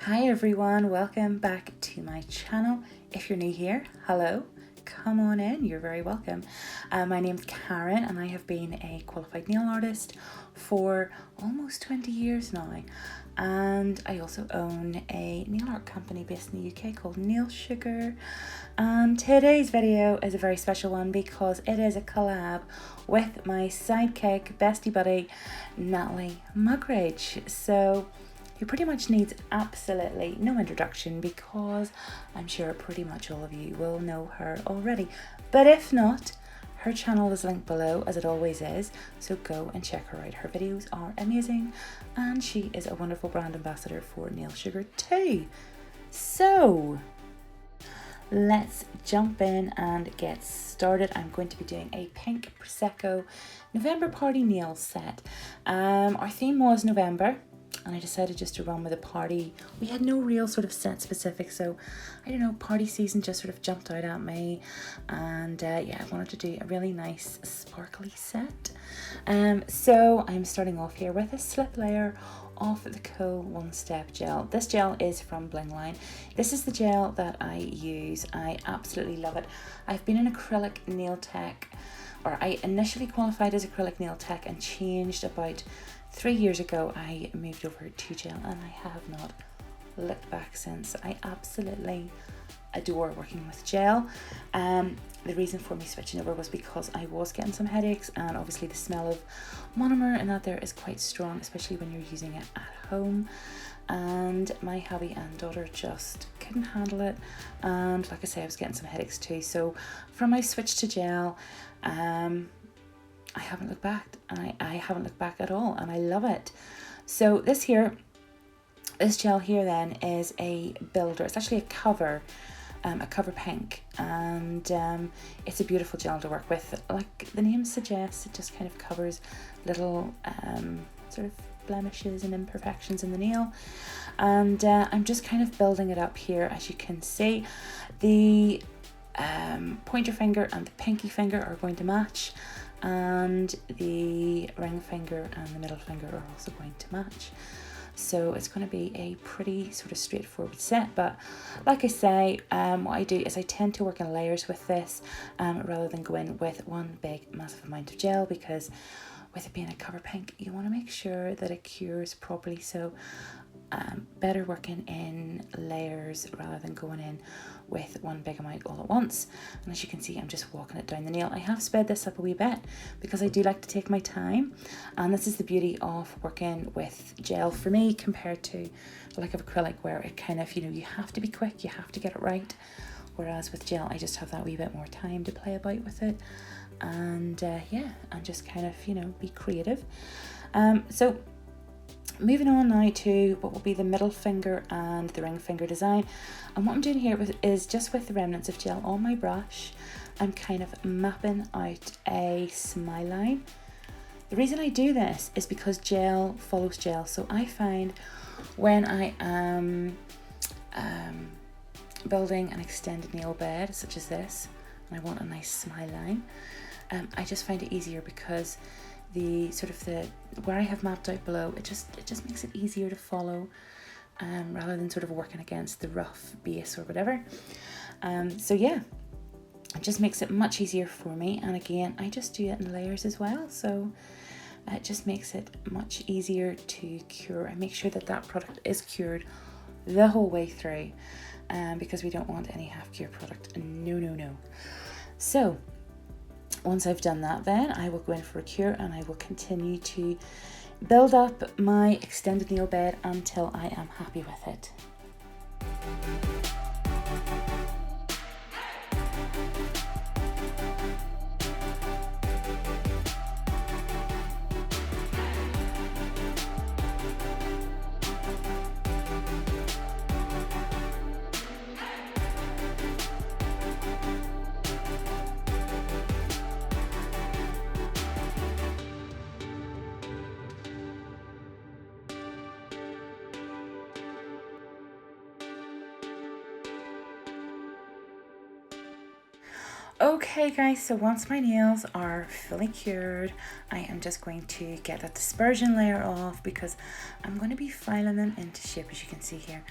Hi everyone, welcome back to my channel. If you're new here, hello, come on in, you're very welcome. My name's Karen and I have been a qualified nail artist for almost 20 years now. And I also own a nail art company based in the UK called Nail Sugar. And today's video is a very special one because it is a collab with my sidekick, bestie buddy, Natalie Mugridge. So who pretty much needs absolutely no introduction because I'm sure pretty much all of you will know her already. But if not, her channel is linked below as it always is, so go and check her out. Her videos are amazing and she is a wonderful brand ambassador for Nail Sugar too. So let's jump in and get started. I'm going to be doing a pink Prosecco November party nail set. Our theme was November, and I decided just to run with a party. We had no real sort of set specific, so I don't know, party season just sort of jumped out at me, and yeah, I wanted to do a really nice sparkly set. So I'm starting off here with a slip layer of the Cool One Step gel. This gel is from Blingline. This is the gel that I use. I absolutely love it. I've been an acrylic nail tech, or I initially qualified as acrylic nail tech and changed about 3 years ago. I moved over to gel and I have not looked back since. I absolutely adore working with gel. The reason for me switching over was because I was getting some headaches, and obviously the smell of monomer and that there is quite strong, especially when you're using it at home. And my hubby and daughter just couldn't handle it, and like I say, I was getting some headaches too. So from my switch to gel, I haven't looked back, and I haven't looked back at all, and I love it. So this gel here then is a builder. It's actually a cover pink, and it's a beautiful gel to work with. Like the name suggests, it just kind of covers little sort of blemishes and imperfections in the nail. And I'm just kind of building it up here. As you can see, the pointer finger and the pinky finger are going to match, and the ring finger and the middle finger are also going to match. So it's going to be a pretty sort of straightforward set, but like I say, what I do is I tend to work in layers with this rather than go in with one big massive amount of gel, because with it being a cover pink, you want to make sure that it cures properly. So better working in layers rather than going in with one big amount all at once. And as you can see, I'm just walking it down the nail. I have sped this up a wee bit because I do like to take my time, and this is the beauty of working with gel for me compared to the like of acrylic, where it kind of, you know, you have to be quick, you have to get it right, whereas with gel I just have that wee bit more time to play about with it, and yeah, and just kind of, you know, be creative. So moving on now to what will be the middle finger and the ring finger design. And what I'm doing here is just with the remnants of gel on my brush, I'm kind of mapping out a smile line. The reason I do this is because gel follows gel. So I find when I am building an extended nail bed such as this, and I want a nice smile line, I just find it easier because the sort of where I have mapped out below, it just makes it easier to follow, rather than sort of working against the rough base or whatever. So yeah, it just makes it much easier for me. And again, I just do it in layers as well, so it just makes it much easier to cure. I make sure that that product is cured the whole way through, because we don't want any half cure product. No. So once I've done that, then I will go in for a cure, and I will continue to build up my extended nail bed until I am happy with it. Okay guys, so once my nails are fully cured, I am just going to get that dispersion layer off because I'm going to be filing them into shape, as you can see here.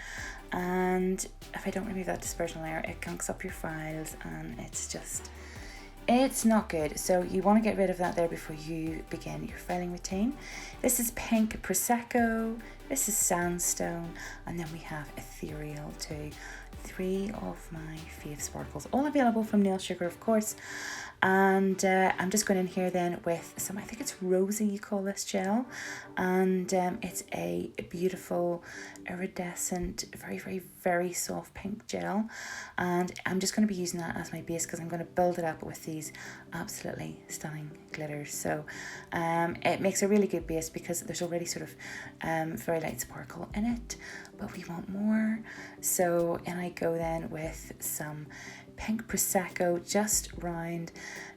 And if I don't remove that dispersion layer, it gunks up your files and it's not good. So you want to get rid of that there before you begin your filing routine. This is pink Prosecco, this is sandstone, and then we have ethereal too. 3 of my fave sparkles, all available from Nail Sugar, of course. And I'm just going in here then with some, I think it's rosy you call this gel, and it's a beautiful iridescent, very soft pink gel, and I'm just going to be using that as my base because I'm going to build it up with these absolutely stunning glitters. So it makes a really good base because there's already sort of very light sparkle in it, but we want more. So and I go then with some pink Prosecco just round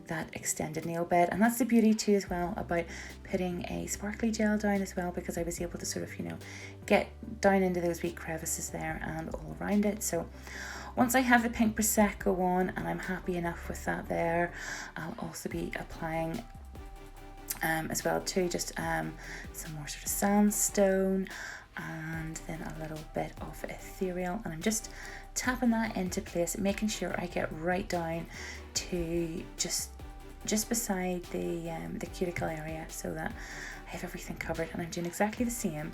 that extended nail bed, and that's the beauty too as well about putting a sparkly gel down as well, because I was able to sort of, you know, get down into those wee crevices there and all around it. So once I have the pink Prosecco on and I'm happy enough with that there, I'll also be applying as well too just some more sort of sandstone and then a little bit of ethereal, and I'm just tapping that into place, making sure I get right down to just beside the cuticle area so that I have everything covered. And I'm doing exactly the same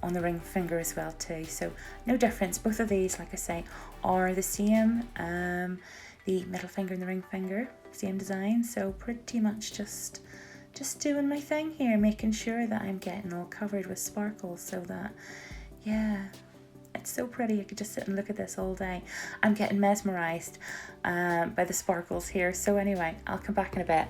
on the ring finger as well too, so no difference. Both of these, like I say, are the same, the middle finger and the ring finger, same design, so pretty much just doing my thing here, making sure that I'm getting all covered with sparkles so that, yeah, it's so pretty. I could just sit and look at this all day. I'm getting mesmerized by the sparkles here. So anyway, I'll come back in a bit.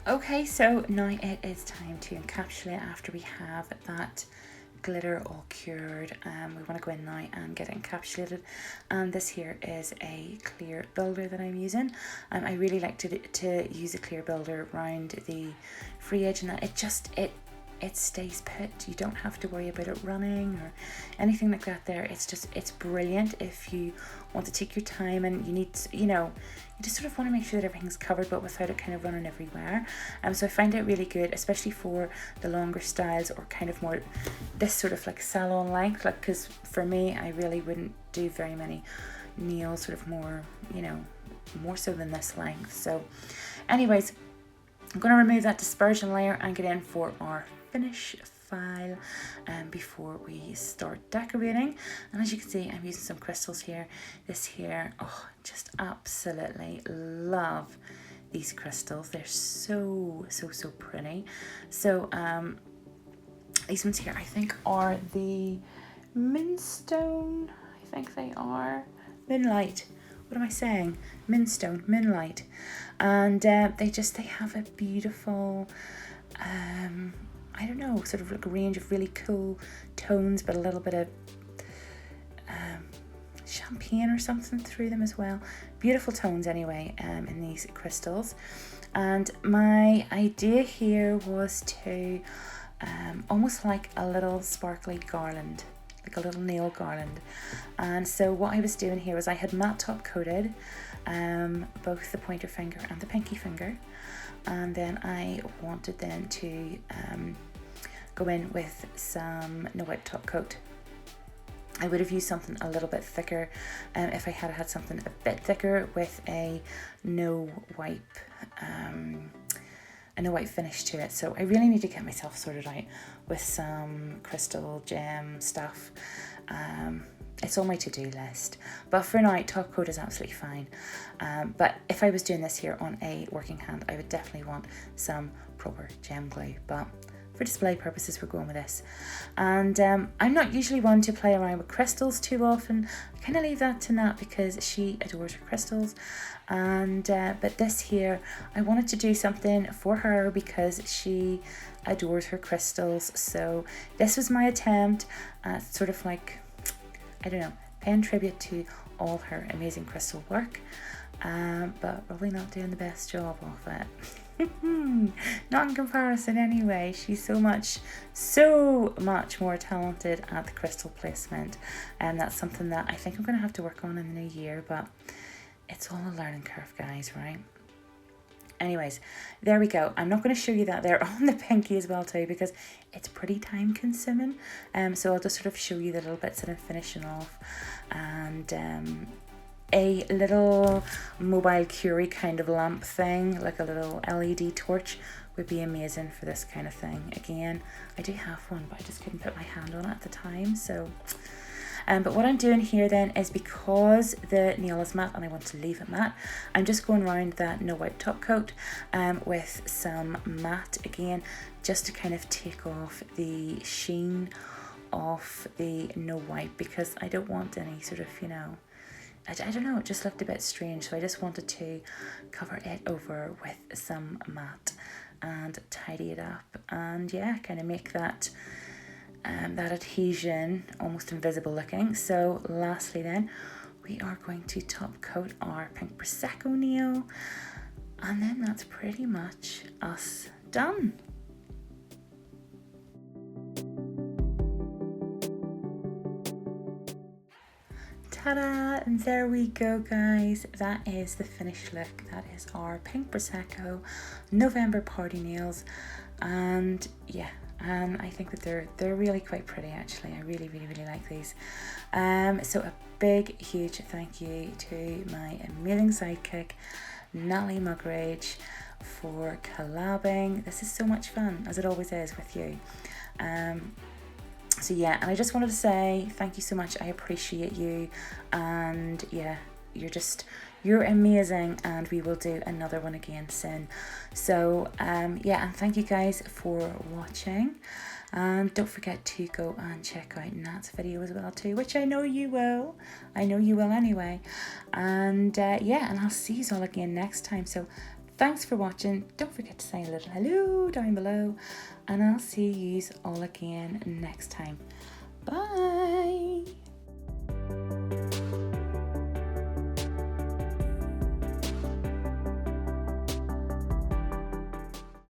Okay, so now it is time to encapsulate after we have that glitter all cured. We want to go in now and get it encapsulated, and this here is a clear builder that I'm using. I really like to use a clear builder around the free edge, and that it stays put. You don't have to worry about it running or anything like that there. It's brilliant if you want to take your time and you need, you know, you just sort of want to make sure that everything's covered but without it kind of running everywhere. So I find it really good, especially for the longer styles or kind of more this sort of like salon length, like, because for me, I really wouldn't do very many nails sort of more, you know, more so than this length. So anyways, I'm going to remove that dispersion layer and get in for our finish file before we start decorating. And as you can see, I'm using some crystals here. This here, oh, just absolutely love these crystals. They're so pretty. So these ones here I think are the Moonstone. I think they are Moonlight. What am I saying? Moonstone, Moonlight. And they have a beautiful I don't know, sort of like a range of really cool tones, but a little bit of champagne or something through them as well. Beautiful tones anyway in these crystals. And my idea here was to almost like a little sparkly garland, like a little nail garland. And so what I was doing here was I had matte top coated both the pointer finger and the pinky finger, and then I wanted then to go in with some no wipe top coat. I would have used something a little bit thicker if I had had something a bit thicker with a no wipe finish to it. So I really need to get myself sorted out with some crystal gem stuff. It's on my to-do list, but for now top coat is absolutely fine. But if I was doing this here on a working hand, I would definitely want some proper gem glue, but for display purposes, we're going with this. And I'm not usually one to play around with crystals too often. I kind of leave that to Nat because she adores her crystals. And but this here, I wanted to do something for her because she adores her crystals. So this was my attempt at sort of like, I don't know, paying tribute to all her amazing crystal work. But probably not doing the best job of it. Not in comparison anyway. She's so much more talented at the crystal placement, and that's something that I think I'm going to have to work on in the new year, but it's all a learning curve, guys, right? Anyways, there we go. I'm not going to show you that there on the pinky as well too, because it's pretty time consuming. So I'll just sort of show you the little bits that I'm finishing off, and a little mobile Curie kind of lamp thing, like a little LED torch, would be amazing for this kind of thing. Again, I do have one, but I just couldn't put my hand on it at the time. So, but what I'm doing here then is, because the nail is matte and I want to leave it matte, I'm just going around that no wipe top coat with some matte again, just to kind of take off the sheen off the no wipe, because I don't want any sort of, you know, I don't know, it just looked a bit strange, so I just wanted to cover it over with some matte and tidy it up, and yeah, kind of make that that adhesion almost invisible looking. So lastly then, we are going to top coat our pink Prosecco nail, and then that's pretty much us done. Ta-da! And there we go, guys. That is the finished look. That is our pink Prosecco November party nails, and yeah, I think that they're really quite pretty actually. I really like these. So a big huge thank you to my amazing sidekick Natalie Mugridge for collabing. This is so much fun, as it always is with you. So yeah, and I just wanted to say thank you so much. I appreciate you, and yeah, you're amazing, and we will do another one again soon. So yeah, and thank you guys for watching, and don't forget to go and check out Nat's video as well too, which I know you will anyway. And yeah, and I'll see you all again next time. So thanks for watching. Don't forget to say a little hello down below, and I'll see you all again next time.